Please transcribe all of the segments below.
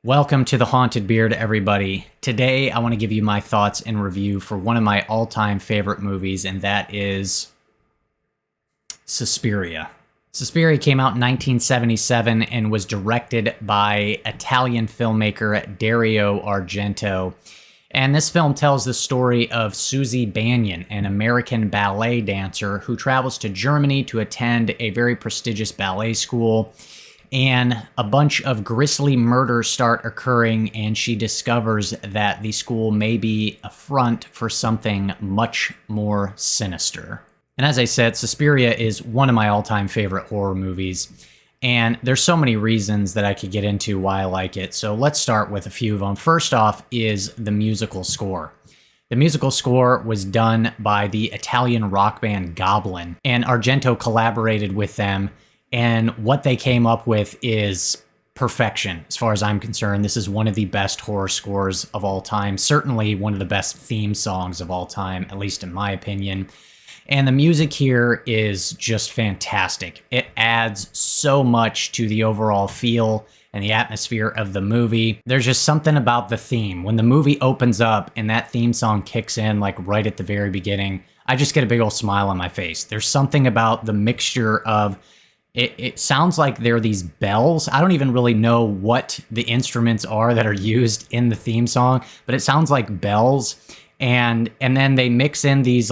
Welcome to the Haunted Beard, everybody. Today, I want to give you my thoughts and review for one of my all-time favorite movies, and that is Suspiria. Suspiria came out in 1977 and was directed by Italian filmmaker Dario Argento. And this film tells the story of Susie Banyan, an American ballet dancer who travels to Germany to attend a very prestigious ballet school. And a bunch of grisly murders start occurring, and she discovers that the school may be a front for something much more sinister. And as I said, Suspiria is one of my all-time favorite horror movies, and there's so many reasons that I could get into why I like it, so let's start with a few of them. First off is the musical score. The musical score was done by the Italian rock band Goblin, and Argento collaborated with them. And what they came up with is perfection, as far as I'm concerned. This is one of the best horror scores of all time. Certainly one of the best theme songs of all time, at least in my opinion. And the music here is just fantastic. It adds so much to the overall feel and the atmosphere of the movie. There's just something about the theme. When the movie opens up and that theme song kicks in, like right at the very beginning, I just get a big old smile on my face. There's something about the mixture of It sounds like they're these bells. I don't even really know what the instruments are that are used in the theme song, but it sounds like bells. And then they mix in these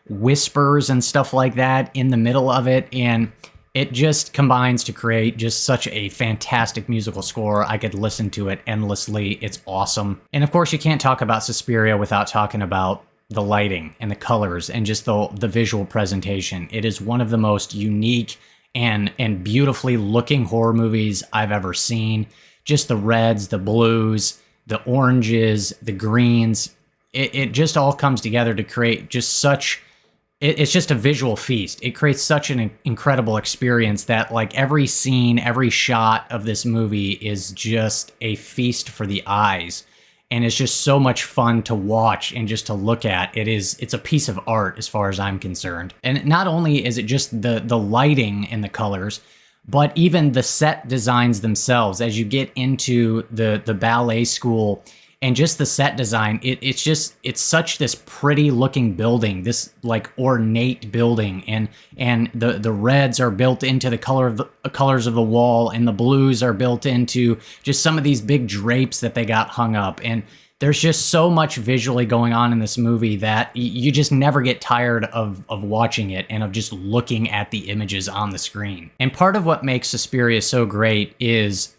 whispers and stuff like that in the middle of it. And it just combines to create just such a fantastic musical score. I could listen to it endlessly. It's awesome. And of course, you can't talk about Suspiria without talking about the lighting and the colors and just the visual presentation. It is one of the most unique and beautifully looking horror movies I've ever seen. Just the reds, the blues, the oranges, the greens. It just all comes together to create just such... It's just a visual feast. It creates such an incredible experience that like every scene, every shot of this movie is just a feast for the eyes. And it's just so much fun to watch and just to look at. It's a piece of art as far as I'm concerned. And not only is it just the lighting and the colors, but even the set designs themselves. As you get into the ballet school and just the set design, it's such this pretty looking building, this like ornate building, and the reds are built into the colors of the wall, and the blues are built into just some of these big drapes that they got hung up. And there's just so much visually going on in this movie that you just never get tired of watching it and of just looking at the images on the screen. And part of what makes Suspiria so great is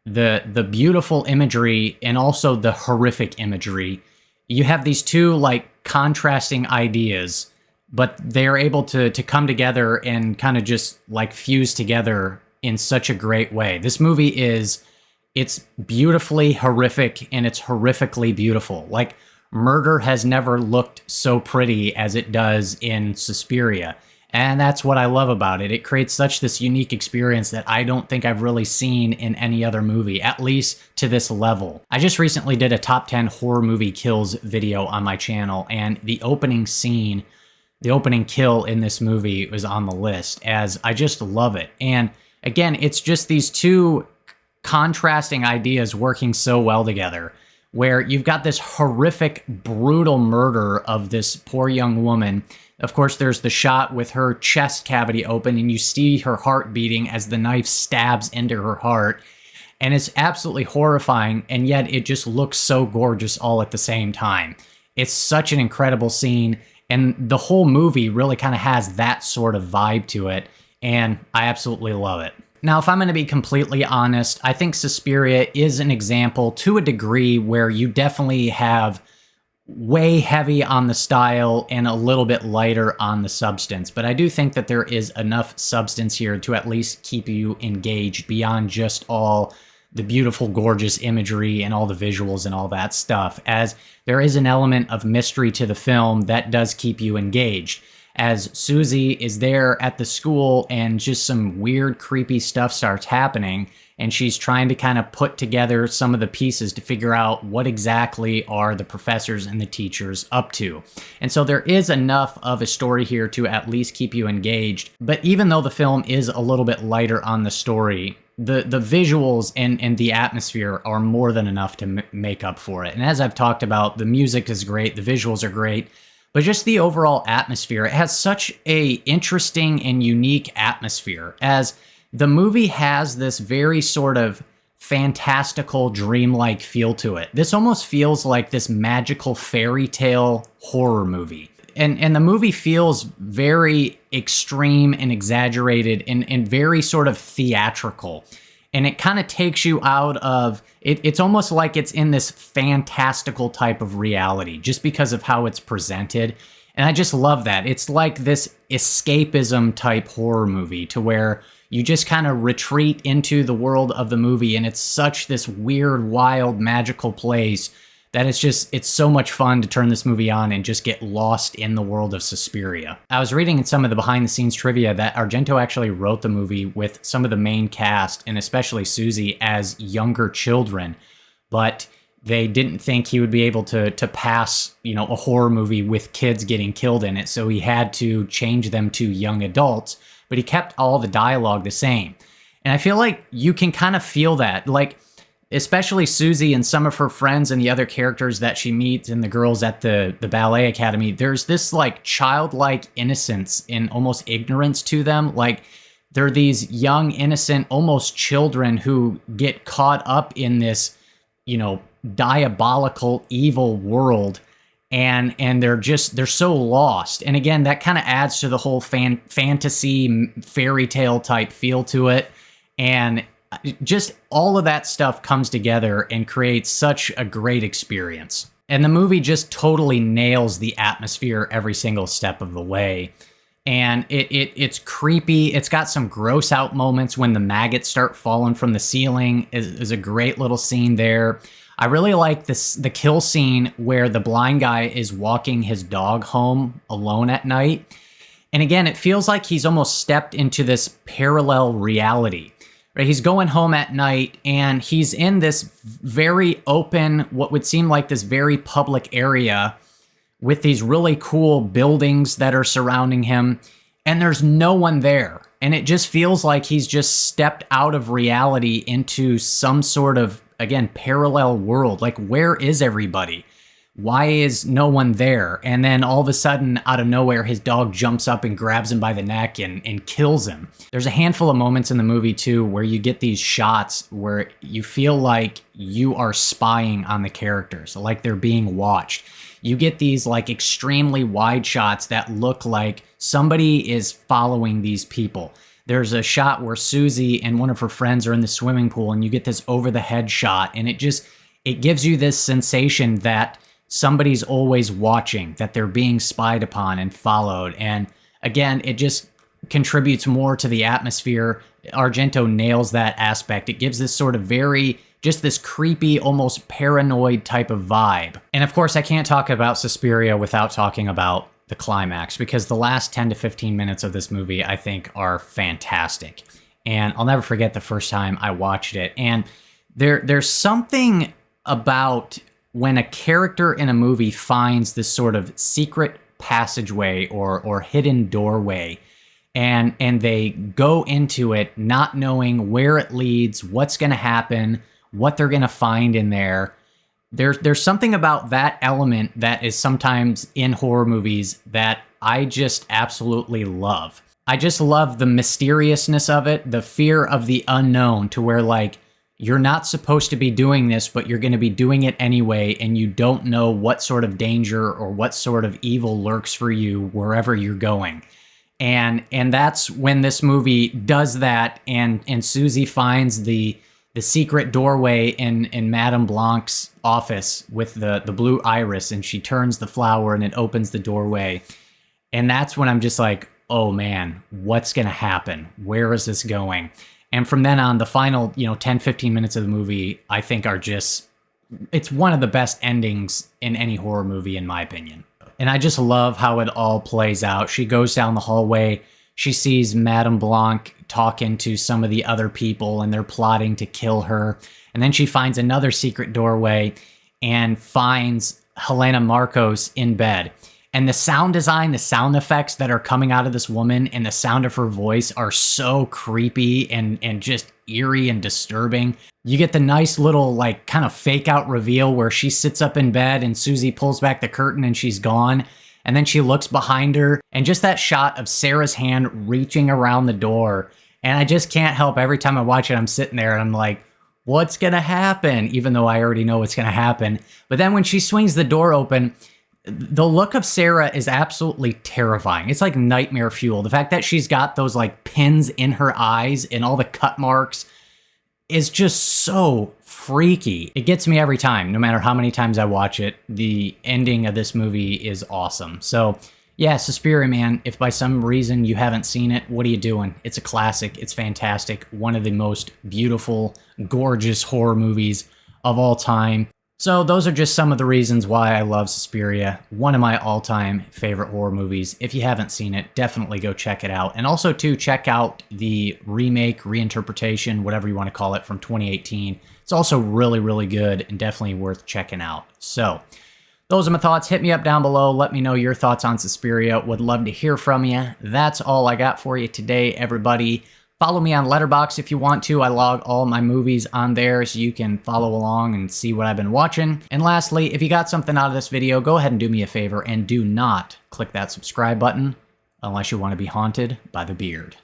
the beautiful imagery and also the horrific imagery. You have these two like contrasting ideas, but they're able to come together and kind of just like fuse together in such a great way. This movie it's beautifully horrific and it's horrifically beautiful. Like murder has never looked so pretty as it does in Suspiria. And that's what I love about it. It creates such this unique experience that I don't think I've really seen in any other movie, at least to this level. I just recently did a top 10 horror movie kills video on my channel, and the opening scene, the opening kill in this movie was on the list, as I just love it. And again, it's just these two contrasting ideas working so well together, where you've got this horrific, brutal murder of this poor young woman. Of course, there's the shot with her chest cavity open, and you see her heart beating as the knife stabs into her heart. And it's absolutely horrifying, and yet it just looks so gorgeous all at the same time. It's such an incredible scene, and the whole movie really kind of has that sort of vibe to it, and I absolutely love it. Now, if I'm going to be completely honest, I think Suspiria is an example to a degree where you definitely have way heavy on the style and a little bit lighter on the substance. But I do think that there is enough substance here to at least keep you engaged beyond just all the beautiful, gorgeous imagery and all the visuals and all that stuff, as there is an element of mystery to the film that does keep you engaged. As Susie is there at the school and just some weird, creepy stuff starts happening, and she's trying to kind of put together some of the pieces to figure out what exactly are the professors and the teachers up to. And so there is enough of a story here to at least keep you engaged. But even though the film is a little bit lighter on the story, the visuals and the atmosphere are more than enough to make up for it. And as I've talked about, the music is great, the visuals are great, but just the overall atmosphere, it has such a interesting and unique atmosphere, as the movie has this very sort of fantastical, dreamlike feel to it. This almost feels like this magical fairy tale horror movie. And the movie feels very extreme and exaggerated and very sort of theatrical. And it kind of takes you out of it. It's almost like it's in this fantastical type of reality just because of how it's presented. And I just love that. It's like this escapism type horror movie to where you just kind of retreat into the world of the movie. And it's such this weird, wild, magical place that it's so much fun to turn this movie on and just get lost in the world of Suspiria. I was reading in some of the behind the scenes trivia that Argento actually wrote the movie with some of the main cast, and especially Susie, as younger children, but they didn't think he would be able to pass, a horror movie with kids getting killed in it, so he had to change them to young adults, but he kept all the dialogue the same. And I feel like you can kind of feel that, like, especially Susie and some of her friends and the other characters that she meets and the girls at the ballet academy, there's this like childlike innocence and almost ignorance to them. Like they're these young, innocent, almost children who get caught up in this, diabolical, evil world. And they're so lost. And again, that kind of adds to the whole fantasy fairy tale type feel to it. And just all of that stuff comes together and creates such a great experience. And the movie just totally nails the atmosphere every single step of the way. And it's creepy. It's got some gross out moments when the maggots start falling from the ceiling. Is a great little scene there. I really like the kill scene where the blind guy is walking his dog home alone at night. And again, it feels like he's almost stepped into this parallel reality. Right? He's going home at night and he's in this very open, what would seem like this very public area with these really cool buildings that are surrounding him, and there's no one there. And it just feels like he's just stepped out of reality into some sort of, again, parallel world. Like, where is everybody? Why is no one there? And then all of a sudden, out of nowhere, his dog jumps up and grabs him by the neck and kills him. There's a handful of moments in the movie, too, where you get these shots where you feel like you are spying on the characters, like they're being watched. You get these like extremely wide shots that look like somebody is following these people. There's a shot where Susie and one of her friends are in the swimming pool, and you get this over the head shot, and it gives you this sensation that somebody's always watching, that they're being spied upon and followed. And again, it just contributes more to the atmosphere. Argento nails that aspect. It gives this sort of just this creepy, almost paranoid type of vibe. And of course, I can't talk about Suspiria without talking about the climax, because the last 10 to 15 minutes of this movie, I think, are fantastic. And I'll never forget the first time I watched it. And there's something about when a character in a movie finds this sort of secret passageway or hidden doorway, and they go into it not knowing where it leads, what's going to happen, what they're going to find in there. There's something about that element that is sometimes in horror movies that I just absolutely love. I just love the mysteriousness of it, the fear of the unknown, to where like, you're not supposed to be doing this, but you're going to be doing it anyway, and you don't know what sort of danger or what sort of evil lurks for you wherever you're going. And that's when this movie does that, and Susie finds the secret doorway in Madame Blanc's office with the blue iris, and she turns the flower and it opens the doorway. And that's when I'm just like, oh man, what's going to happen? Where is this going? And from then on, the final, 10, 15 minutes of the movie, I think it's one of the best endings in any horror movie, in my opinion. And I just love how it all plays out. She goes down the hallway. She sees Madame Blanc talking to some of the other people, and they're plotting to kill her. And then she finds another secret doorway and finds Helena Marcos in bed. And the sound design, the sound effects that are coming out of this woman and the sound of her voice are so creepy and just eerie and disturbing. You get the nice little like kind of fake out reveal where she sits up in bed and Susie pulls back the curtain and she's gone. And then she looks behind her and just that shot of Sarah's hand reaching around the door. And I just can't help, every time I watch it, I'm sitting there and I'm like, what's going to happen? Even though I already know what's going to happen. But then when she swings the door open, the look of Sarah is absolutely terrifying. It's like nightmare fuel. The fact that she's got those like pins in her eyes and all the cut marks is just so freaky. It gets me every time, no matter how many times I watch it. The ending of this movie is awesome. So yeah, Suspiria, man, if by some reason you haven't seen it, what are you doing? It's a classic. It's fantastic. One of the most beautiful, gorgeous horror movies of all time. So those are just some of the reasons why I love Suspiria. One of my all-time favorite horror movies. If you haven't seen it, definitely go check it out. And also, too, check out the remake, reinterpretation, whatever you want to call it, from 2018. It's also really, really good and definitely worth checking out. So those are my thoughts. Hit me up down below. Let me know your thoughts on Suspiria. Would love to hear from you. That's all I got for you today, everybody. Follow me on Letterboxd if you want to. I log all my movies on there so you can follow along and see what I've been watching. And lastly, if you got something out of this video, go ahead and do me a favor and do not click that subscribe button unless you want to be haunted by the beard.